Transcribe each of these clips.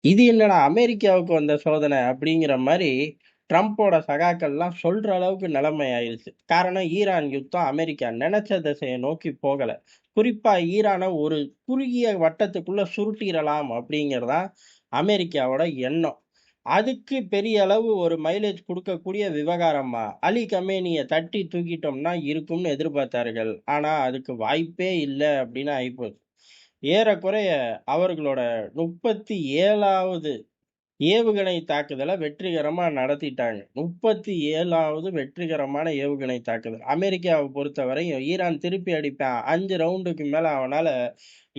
இது என்னடா அமெரிக்காவுக்கு வந்த சோதனை அப்படிங்கிற மாரி ட்ரம்ப்போட சகாக்கள்லாம் சொல்ற அளவுக்கு நிலைமை ஆயிருச்சு. காரணம் ஈரான் யுத்தம் அமெரிக்கா நெனச்ச திசைய நோக்கி போகல. குறிப்பா ஈரான ஒரு குறுகிய வட்டத்துக்குள்ள சுருட்டிறலாம் அப்படிங்கிறது தான் அமெரிக்காவோட எண்ணம். அதுக்கு பெரிய அளவு ஒரு மைலேஜ் குடுக்கக்கூடிய விவகாரமா, அலி கமேனிய தட்டி தூக்கிட்டோம்னா இருக்கும்னு எதிர்பார்த்தார்கள். ஆனா அதுக்கு வாய்ப்பே இல்ல அப்படின்னு ஆயிப்போச்சு. ஏறக்குறைய அவர்களோட 37வது ஏவுகணை தாக்குதல வெற்றிகரமா நடத்திட்டாங்க. 37வது வெற்றிகரமான ஏவுகணை தாக்குதல். அமெரிக்காவ பொறுத்தவரையும் ஈரான் திருப்பி அடிப்பான். 5 ரவுண்டுக்கு மேல அவனால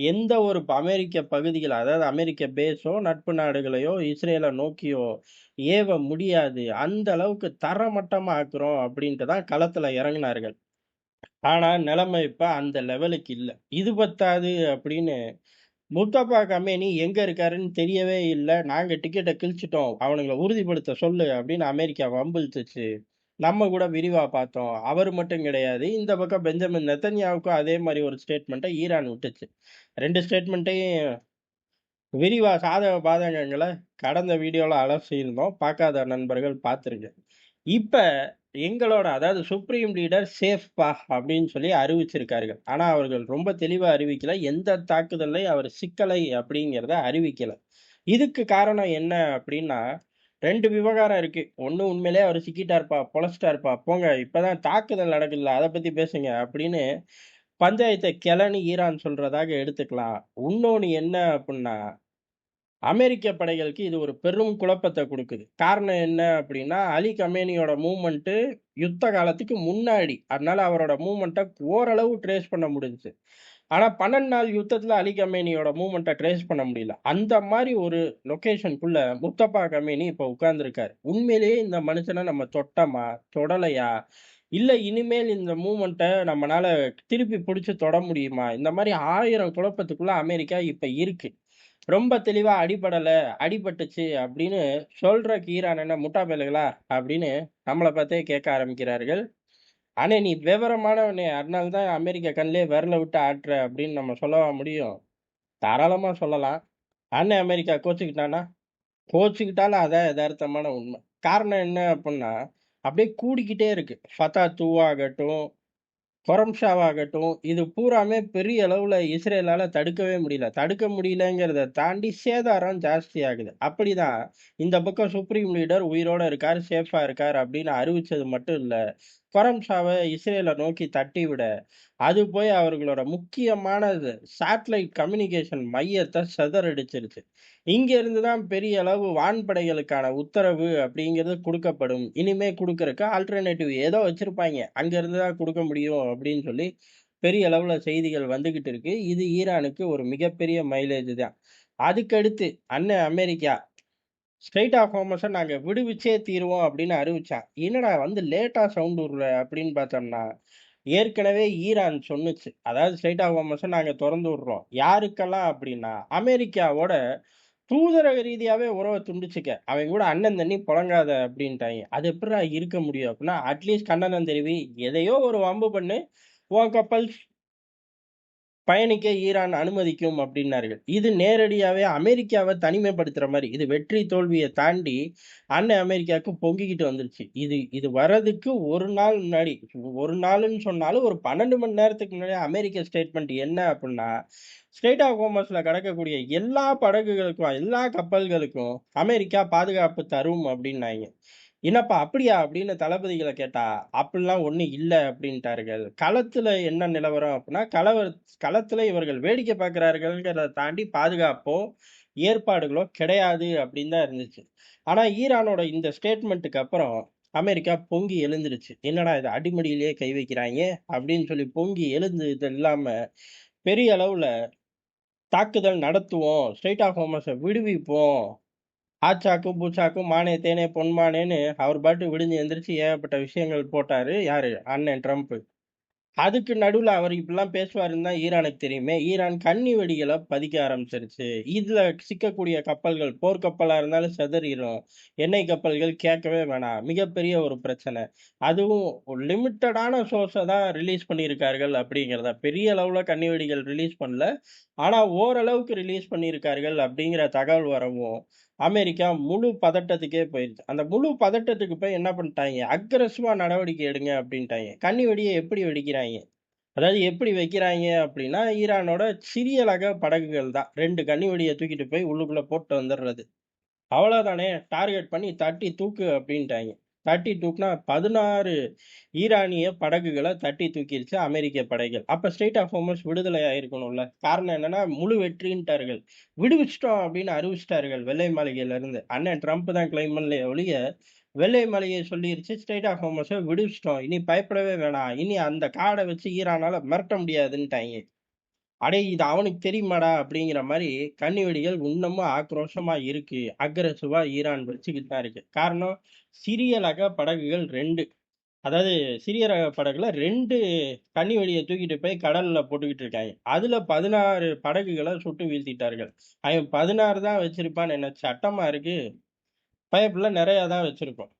எந்த ஒரு அமெரிக்க பகுதிகள், அதாவது அமெரிக்க பேஸோ, நட்பு நாடுகளையோ, இஸ்ரேல நோக்கியோ ஏவ முடியாது. அந்த அளவுக்கு தரமட்டமா ஆக்குறோம் அப்படின்ட்டு தான் களத்துல இறங்குனார்கள். ஆனா நிலைமை இப்ப அந்த லெவலுக்கு இல்ல. இது பத்தாது அப்படின்னு முஸ்தபா கமேனி எங்க இருக்காருன்னு தெரியவே இல்ல. நாங்க டிக்கெட்ட கிழிச்சுட்டோம். அவனுங்கள உறுதிப்படுத்த சொல்லு அப்படின்னு அமெரிக்கா வம்பிழுத்துச்சு. நம்ம கூட விரிவா பார்த்தோம். அவரு மட்டும் கிடையாது. இந்த பக்கம் பெஞ்சமின் நெத்தன்யாவுக்கும் அதே மாரி ஒரு ஸ்டேட்மெண்ட்ட ஈரான் விட்டுச்சு. 2 ஸ்டேட்மெண்ட்டையும் விரிவா சாதக பாதகங்கள கடந்த வீடியோல அலசியிருந்தோம். பார்க்காத நண்பர்கள் பார்த்துருங்க. இப்ப எங்களோட அதாவது சுப்ரீம் லீடர் சேஃப்பா அப்படின்னு சொல்லி அறிவிச்சிருக்கார்கள். ஆனா அவர்கள் ரொம்ப தெளிவா அறிவிக்கல. எந்த தாக்குதல்லையும் அவர் சிக்கலை அப்படிங்கிறத அறிவிக்கல. இதுக்கு காரணம் என்ன அப்படின்னா, 2 விவகாரம் இருக்கு. ஒண்ணு உண்மையிலேயே அவரு சிக்கிட்டாருப்பா, பொழச்சுட்டாருப்பா, போங்க இப்பதான் தாக்குதல் நடக்குதுல்ல, அத பத்தி பேசுங்க அப்படின்னு பஞ்சாயத்த கிளன்னு ஈரான் சொல்றதாக எடுத்துக்கலாம். உன்னொன்னு என்ன அப்புட்ன்னா, அமெரிக்க படைகளுக்கு இது ஒரு பெரும் குழப்பத்த குடுக்குது. காரணம் என்ன அப்டின்னா, அலி கமேனியோட மூவ்மெண்ட்டு யுத்த காலத்துக்கு முன்னாடி. அதனால அவரோட மூவ்மெண்ட்ட ஓரளவு ட்ரேஸ் பண்ண முடிஞ்சுச்சு. ஆனா 12 நாள் யுத்தத்துல அலி கமேனியோட மூவ்மெண்ட்ட ட்ரேஸ் பண்ண முடியல. அந்த மாரி ஒரு லொகேஷன்க்குள்ள முஸ்தபா கமேனி இப்ப உட்கார்ந்திருக்காரு. உண்மையிலேயே இந்த மனுஷன நம்ம தொட்டமா? தொடலையா? இல்ல இனிமேல் இந்த மூவ்மெண்ட்ட நம்மனால திருப்பி புடிச்சு தொட முடியுமா? இந்த மாரி 1000 குழப்பத்துக்குள்ள அமெரிக்கா இப்ப இருக்கு. ரொம்ப தெளிவா அடிபடல, அடிபட்டுச்சு அப்படின்னு சொல்றக்கு ஈரான் என்ன முட்டா பயலுகளா? அப்படின்னு நம்மள பார்த்தே கேட்க ஆரம்பிக்கிறார்கள். அண்ணே நீ விவரமானவனே, அதனால தான் அமெரிக்கா கண்லயே விரல விட்டு ஆட்டுற அப்படின்னு நம்ம சொல்லவா முடியும்? தாராளமா சொல்லலாம். அண்ணன் அமெரிக்கா கோச்சுக்கிட்டானா? கோச்சுக்கிட்டாலும் அதான் எதார்த்தமான உண்மை. காரணம் என்ன அப்புட்ன்னா, அப்படியே கூடிக்கிட்டே இருக்கு. ஃபத்தா தூவாகட்டும், கொரம்ஷாவாகட்டும், இது பூராமே பெரிய அளவுல இஸ்ரேலால தடுக்கவே முடியல. தடுக்க முடியலங்கிறத தாண்டி சேதாரம் ஜாஸ்தியாகுது. அப்படிதான் இந்த பக்கம் சுப்ரீம் லீடர் உயிரோட இருக்காரு, சேஃபா இருக்காரு அப்படின்னு அறிவிச்சது மட்டும் இல்ல. கொரம்ஷாவ இஸ்ரேல நோக்கி தட்டிவிட, அது போய் அவர்களோட முக்கியமான சேட்டலைட் கம்யூனிகேஷன் மையத்த சிதறடிச்சிருச்சு. இங்க இருந்து தான் பெரிய அளவு வான்படைகளுக்கான உத்தரவு அப்படிங்கிறது குடுக்கப்படும். இனிமே குடுக்கறக்கு ஆல்டர்னேட்டிவ் ஏதோ வச்சிருப்பாய்ங்க. அங்க இருந்து தான் குடுக்க முடியும் அப்படின்னு சொல்லி பெரிய அளவுல செய்திகள் வந்துகிட்டு இருக்கு. இது ஈரானுக்கு ஒரு மிகப்பெரிய மைலேஜ் தான். அதுக்கடுத்து அண்ணன் அமெரிக்கா ஸ்ட்ரெய்ட் ஆஃப் ஹார்மஸ நாங்க விடுவிச்சே தீருவோம் அப்படின்னு அறிவிச்சான். என்னடா வந்து லேட்டா சவுண்ட் விடுற அப்படின்னு பார்த்தோம்னா, ஏற்கனவே ஈரான் சொன்னுச்சு. அதாவது ஸ்ட்ரெய்ட் ஆஃப் ஹார்மஸ நாங்க தொறந்து விடுறோம். யாருக்கெல்லாம் அப்படின்னா, அமெரிக்காவோட தூதரக ரீதியாவே உறவ துண்டிச்சுக்க. அவன் கூட அண்ணன் தண்ணி புழங்காத அப்படின்ட்டாய்ங்க. அது எப்புட்றா இருக்க முடியும் அப்படின்னா, அட்லீஸ்ட் கண்டனம் தெரிவி. எதையோ ஒரு வம்பு பண்ணு. உன் கப்பல் பயணிக்க ஈரான் அனுமதிக்கும் அப்படின்னார்கள். இது நேரடியாவே அமெரிக்காவ தனிமைப்படுத்துற மாரி. இது வெற்றி தோல்விய தாண்டி அண்ணன் அமெரிக்காவுக்கு பொங்கிக்கிட்டு வந்துருச்சு. இது இது வர்றதுக்கு 1 நாள் முன்னாடி, 1 நாளுன்னு சொன்னாலும் ஒரு 12 மணி நேரத்துக்கு முன்னாடி அமெரிக்க ஸ்டேட்மெண்ட் என்ன அப்புட்ன்னா, ஸ்ட்ரெய்ட் ஆஃப் ஹோர்மஸ்ல கடக்கக்கூடிய எல்லா படகுகளுக்கும், எல்லா கப்பல்களுக்கும் அமெரிக்கா பாதுகாப்பு தரும் அப்படின்னாய்ங்க. "என்னப்பா அப்படியா?" அப்படின்னு தளபதிகள கேட்டா, "அப்படிலாம் ஒண்ணும் இல்ல" அப்படின்ட்டார்கள். களத்துல என்ன நிலவரம் அப்படின்னா, களத்துல இவர்கள் வேடிக்கை பார்க்கிறார்கள்ங்கிறத தாண்டி பாதுகாப்போ, ஏற்பாடுகளோ கிடையாது அப்படின்னு தான் இருந்துச்சு. ஆனா ஈரானோட இந்த ஸ்டேட்மெண்ட்டுக்கு அப்புறம் அமெரிக்கா பொங்கி எழுந்துருச்சு. "என்னடா இது அடிமடியிலேயே கை வைக்கிறாய்ங்க" அப்படின்னு சொல்லி பொங்கி எழுந்தது இல்லாம, பெரிய அளவுல தாக்குதல் நடத்துவோம், ஸ்ட்ரெய்ட் ஆஃப் ஹார்மஸ விடுவிப்போம், ஆச்சாக்கும், பூச்சாக்கும், மானே, தேனே, பொன்மானேன்னு அவர் பாட்டுக்கு விடிஞ்சு எந்திரிச்சு ஏகப்பட்ட விஷயங்கள் போட்டாரு. யாரு? அண்ணன் ட்ரம்ப். அதுக்கு நடுவுல அவர் இப்படிலாம் பேசுவாருன்னு தான் ஈரானுக்கு தெரியுமே. ஈரான் கண்ணி வெடிகள பதிக்க ஆரம்பிச்சிருச்சு. இதுல சிக்கக்கூடிய கப்பல்கள், போர்க்கப்பலா இருந்தாலும் சிதறிரும். எண்ணெய் கப்பல்கள் கேட்கவே வேணாம். மிகப்பெரிய ஒரு பிரச்சனை. அதுவும் ஒரு லிமிட்டடான சோர்ஸ தான் ரிலீஸ் பண்ணியிருக்கார்கள் அப்படிங்கிறத. பெரிய அளவுல கண்ணி வெடிகள் ரிலீஸ் பண்ணல. ஆனா ஓரளவுக்கு ரிலீஸ் பண்ணியிருக்கார்கள் அப்படிங்கிற தகவல் வரவும், அமெரிக்கா முழு பதட்டத்துக்கே போயிருச்சு. அந்த முழு பதட்டத்துக்கு போய் என்ன பண்ணிட்டாய்ங்க, அக்ரஸிவா நடவடிக்கை எடுங்க அப்படின்ட்டாய்ங்க. கன்னி வெடிய எப்படி வெடிக்கிறாய்ங்க? அதாவது எப்படி வைக்கிறாய்ங்க அப்படின்னா, ஈரானோட சிறிய ரக படகுகள் தான். 2 கன்னி வெடிய தூக்கிட்டு போய் உள்ளுக்குள்ள போட்டு வந்துர்றது. அவ்வளோதானே! டார்கெட் பண்ணி தட்டி தூக்கு அப்டின்ட்டாய்ங்க. தட்டி தூக்குனா 16 ஈரானிய படகுகள தட்டி தூக்கிருச்சு அமெரிக்க படைகள். அப்ப ஸ்ட்ரெய்ட் ஆஃப் ஹோர்முஸ் விடுதலை ஆயிருக்கணும்ல. காரணம் என்னன்னா, முழு வெற்றின்ட்டார்கள். விடுவிச்சுட்டோம் அப்டின்னு அறிவிச்சுட்டார்கள் வெள்ளை மாளிகையிலருந்து. அண்ணன் ட்ரம்ப் தான் கிளைம் பண்ணலையே ஒழிய, வெள்ளை மாளிகை சொல்லிருச்சு ஸ்ட்ரெய்ட் ஆஃப் ஹோர்முஸ விடுவிச்சுட்டோம். இனி பயப்படவே வேணாம். இனி அந்த கார்ட வச்சு ஈரானால மிரட்ட முடியாதுன்ட்டாய்ங்க. "அடேய்! இது அவனுக்கு தெரியுமாடா?" அப்படிங்கிற மாரி கண்ணி வெடிகள் இன்னமும் ஆக்ரோஷமா இருக்கு. அக்ரஸிவா ஈரான் வச்சுக்கிட்டு தான் இருக்கு. காரணம், சிறிய ரக படகுகள் 2 அதாவது சிறிய ரக படகுல 2 கண்ணி வெடிய தூக்கிட்டு போய் கடல்ல போட்டுக்கிட்டு இருக்காய்ங்க. அதுல 16 படகுகள சுட்டு வீழ்த்திட்டார்கள். அவன் 16 தான் வச்சிருப்பான்னு என்ன சட்டமா இருக்கு? பயப்புள்ள நெறையா தான் வச்சிருப்பான்.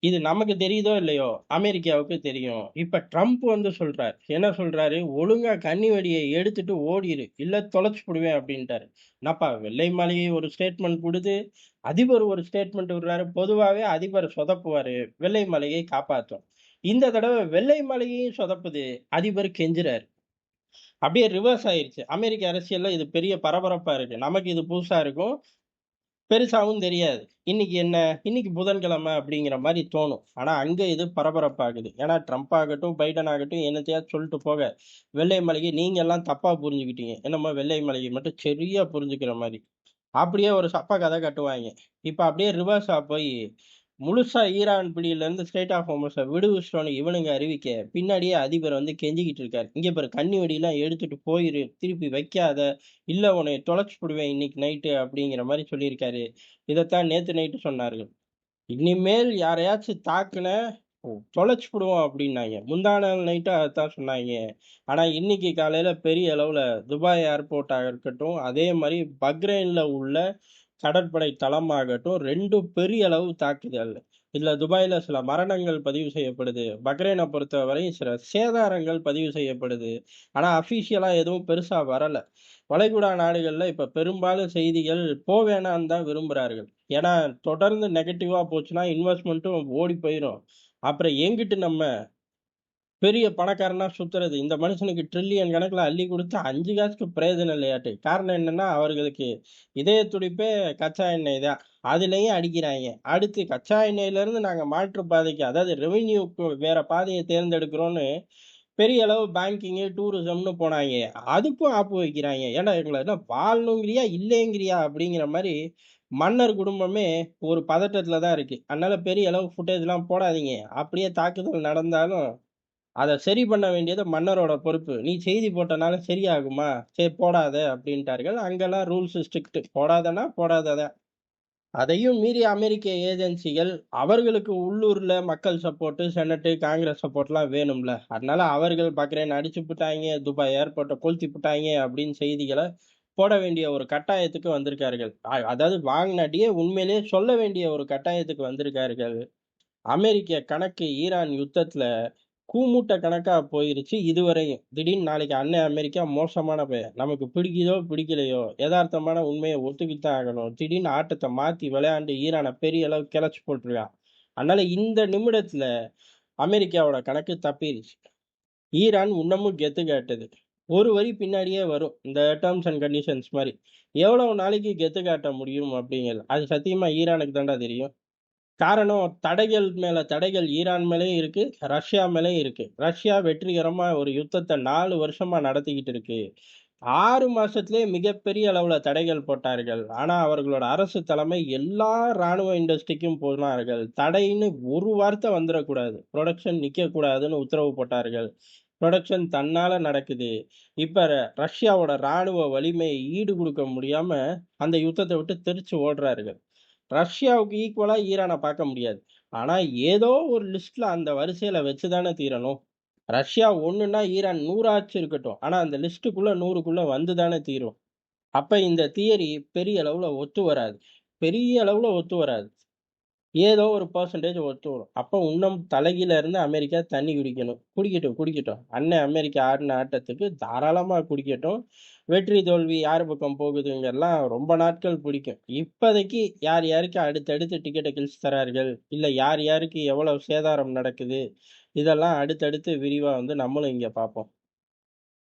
இது நமக்கு தெரியுதோ இல்லையோ, அமெரிக்காவுக்கு தெரியும். இப்ப ட்ரம்ப் வந்து சொல்றார். என்ன சொல்றாரு? "ஒழுங்கா கன்னி வெடிய எடுத்துட்டு ஓடிரு. இல்ல தொலைச்சு புடுவேன்" அப்படின்ட்டாரு. என்னப்பா வெள்ளை மாளிகை ஒரு ஸ்டேட்மெண்ட் குடுத்து, அதிபர் ஒரு ஸ்டேட்மெண்ட் விடுறாரு. பொதுவாவே அதிபர் சொதப்புவாரு. வெள்ளை மாளிகை காப்பாத்தும். இந்த தடவ வெள்ளை மாளிகையும் சொதப்புது. அதிபர் கெஞ்சுறாரு. அப்படியே ரிவர்ஸ் ஆயிருச்சு. அமெரிக்க அரசியல்ல இது பெரிய பரபரப்பா இருக்கு. நமக்கு இது புதுசா இருக்கும். பெருசாவும் தெரியாது. இன்னைக்கு என்ன? இன்னைக்கு புதன்கிழமை அப்படிங்கிற மாரி தோணும். ஆனா அங்க இது பரபரப்பாகுது. ஏன்னா ட்ரம்ப் ஆகட்டும், பைடன் ஆகட்டும் என்னத்தையாவது சொல்ட்டு போக, வெள்ளை மாளிகை நீங்க எல்லாம் தப்பா புரிஞ்சுக்கிட்டீங்க. என்னமோ வெள்ளை மாளிகை மட்டும் சரியா புரிஞ்சுக்கிற மாரி. அப்படியே ஒரு சப்ப கதை கட்டுவாய்ங்க. இப்ப அப்படியே ரிவர்ஸா போயி, முழுசா ஈரான் பிடியிலருந்து ஸ்ட்ரெய்ட் ஆஃப் ஹோர்முஸ விடுவிச்சுட்டோம்னு இவனுங்க அறிவிக்க, பின்னாடியே அதிபர் வந்து கெஞ்சிக்கிட்டு இருக்காரு. "இங்க பாரு கண்ணி வெடிலாம் எடுத்துட்டு போயிரு. திருப்பி வைக்காத. இல்ல உன்னைய தொலைச்சு புடுவேன் இன்னைக்கு நைட்டு" அப்படிங்கிற மாரி சொல்லியிருக்காரு. இதத்தான் நேத்து நைட்டு சொன்னார்கள். "இனிமேல் யாரையாச்சும் தாக்குன, தொலைச்சு புடுவோம்" அப்படின்னாய்ங்க. முந்தா நாள் நைட்டும் அதத்தான் சொன்னாய்ங்க. ஆனா இன்னைக்கு காலையில பெரிய அளவுல துபாய் ஏர்போர்ட்டா இருக்கட்டும், அதே மாரி பக்ரைன்ல உள்ள கடற்படை தளமாகட்டும் 2ம் பெரிய அளவு தாக்குதல். இதுல துபாய்ல சில மரணங்கள் பதிவு செய்யப்படுது. பக்ரைன பொறுத்தவரை சில சேதாரங்கள் பதிவு செய்யப்படுது. ஆனா அஃபிஷியலா எதுவும் பெருசா வரல. வளைகுடா நாடுகள்ல இப்ப பெரும்பாலும் செய்திகள் வேணான்னு தான் விரும்புறார்கள். ஏன்னா தொடர்ந்து நெகட்டிவா போச்சுன்னா இன்வெஸ்ட்மென்ட்டும் ஓடி போயிரும். அப்புறம் எங்கிட்டு நம்ம பெரிய பணக்காரனா சுத்துறது. இந்த மனுஷனுக்கு ட்ரில்லியன் கணக்குல அள்ளி குடுத்து 5 காசுக்கு பிரயோஜனம் இல்லையாட்டு. காரணம் என்னன்னா, அவர்களுக்கு இதய துடிப்பே கச்சா எண்ணெய் தான். அதிலயும் அடிக்கிறாய்ங்க. அடுத்து கச்சா எண்ணெயிலிருந்து நாங்க மாற்று பாதைக்கு அதாவது ரெவென்யூக்கு வேற பாதைய தேர்ந்தெடுக்கிறோம்னு பெரிய அளவு பேங்கிங்கு, டூரிசம்னு போனாய்ங்க. அதுக்கும் ஆப்பு வைக்கிறாய்ங்க. ஏன்டா எங்கள என்ன வாழணுங்கிறியா? இல்லைங்கிறியா? அப்படிங்கிற மாரி மன்னர் குடும்பமே ஒரு பதட்டத்துல தான் இருக்கு. அதனால பெரிய அளவு ஃபுட்டேஜ்லாம் போடாதீங்க. அப்படியே தாக்குதல் நடந்தாலும் அத சரி பண்ண வேண்டியது மன்னரோட பொறுப்பு. "நீ செய்தி போட்டனால சரியாகுமா? சரி போடாத" அப்படின்ட்டார்கள். அங்கலாம் ரூல்ஸ் ஸ்ட்ரிக்ட். போடாதன்னா போடாத தான். அதையும் மீறி அமெரிக்க ஏஜென்சிகள் அவர்களுக்கு உள்ளூர்ல மக்கள் சப்போர்ட், செனட், காங்கிரஸ் சப்போர்ட்லாம் வேணும்ல. அதனால அவர்கள் பக்ரைன் அடிச்சு புட்டாய்ங்க, துபாய் ஏர்போர்ட்ட கொளுத்தி புட்டாய்ங்க அப்படின்னு செய்திகள போட வேண்டிய ஒரு கட்டாயத்துக்கு வந்திருக்கார்கள். அதாவது வாங்கின அடிய உண்மையிலேயே சொல்ல வேண்டிய ஒரு கட்டாயத்துக்கு வந்திருக்கார்கள். அமெரிக்க கணக்கு ஈரான் யுத்தத்துல கூமூட்ட கணக்கா போயிருச்சு இதுவரையும். திடீர்னு நாளைக்கு அண்ணன் அமெரிக்கா மோசமான பையன். நமக்கு பிடிக்குதோ, பிடிக்கலையோ, எதார்த்தமான உண்மைய ஒத்துக்கிட்டு தான் ஆகணும். திடீர்னு ஆட்டத்த மாத்தி விளையாண்டு ஈரான பெரிய அளவு கிளச்சு போட்டுருக்கான். அதனால இந்த நிமிடத்துல அமெரிக்காவோட கணக்கு தப்பிருச்சு. ஈரான் இன்னமும் கெத்து காட்டுது. ஒரு வரி பின்னாடியே வரும். இந்த டெர்ம்ஸ் அண்ட் கண்டிஷன்ஸ் மாரி. எவ்வளவு நாளைக்கு கெத்து காட்ட முடியும் அப்படிங்கிறது. அது சத்தியமா ஈரானுக்கு தான்டா தெரியும். காரணம் தடைகள் மேல தடைகள் ஈரான் மேலயும் இருக்கு, ரஷ்யா மேலயும் இருக்கு. ரஷ்யா வெற்றிகரமா ஒரு யுத்தத்த 4 வருஷமா நடத்திக்கிட்டு இருக்கு. 6 மாசத்திலேயே மிகப்பெரிய அளவுல தடைகள் போட்டார்கள். ஆனா அவர்களோட அரசு தலைமை எல்லா ராணுவ இண்டஸ்ட்ரிக்கும் போனார்கள். தடைன்னு ஒரு வார்த்தை வந்துறக்கூடாது. புரொடக்ஷன் நிக்கக்கூடாதுன்னு உத்தரவு போட்டார்கள். புரொடக்ஷன் தன்னால நடக்குது. இப்ப ரஷ்யாவோட ராணுவ வலிமையை ஈடு குடுக்க முடியாம அந்த யுத்தத்த விட்டு தெறிச்சு ஓடுறார்கள். ரஷ்யாவுக்கு ஈக்குவலா ஈரான பார்க்க முடியாது. ஆனா, ஏதோ ஒரு லிஸ்ட்ல அந்த வரிசையில வச்சு தானே தீரணும். ரஷ்யா 1ன்னா ஈரான் 100 இருக்கட்டும். ஆனா, அந்த லிஸ்ட்டுக்குள்ள 100க்குள்ள வந்து தானே தீரும். அப்ப இந்த தியரி பெரிய அளவுல ஒத்து வராது. பெரிய அளவுல ஒத்து வராது. ஏதோ ஒரு பெர்சன்டேஜ் ஒத்து வரும். அப்போ இன்னும் தலைகீழ இருந்து அமெரிக்கா தண்ணி குடிக்கணும். குடிக்கட்டும், குடிக்கட்டும். அண்ணன் அமெரிக்கா ஆடுன ஆட்டத்துக்கு தாராளமா குடிக்கட்டும். வெற்றி, தோல்வி யார் பக்கம் போகுதுங்கலாம் ரொம்ப நாட்கள் பிடிக்கும். இப்போதைக்கு யார் யாருக்கு அடுத்தடுத்து டிக்கெட்ட கிழிச்சு தரார்கள், இல்ல யார் யாருக்கு எவ்வளவு சேதாரம் நடக்குது, இதெல்லாம் அடுத்தடுத்து விரிவா வந்து நம்மளும் இங்க பார்ப்போம்.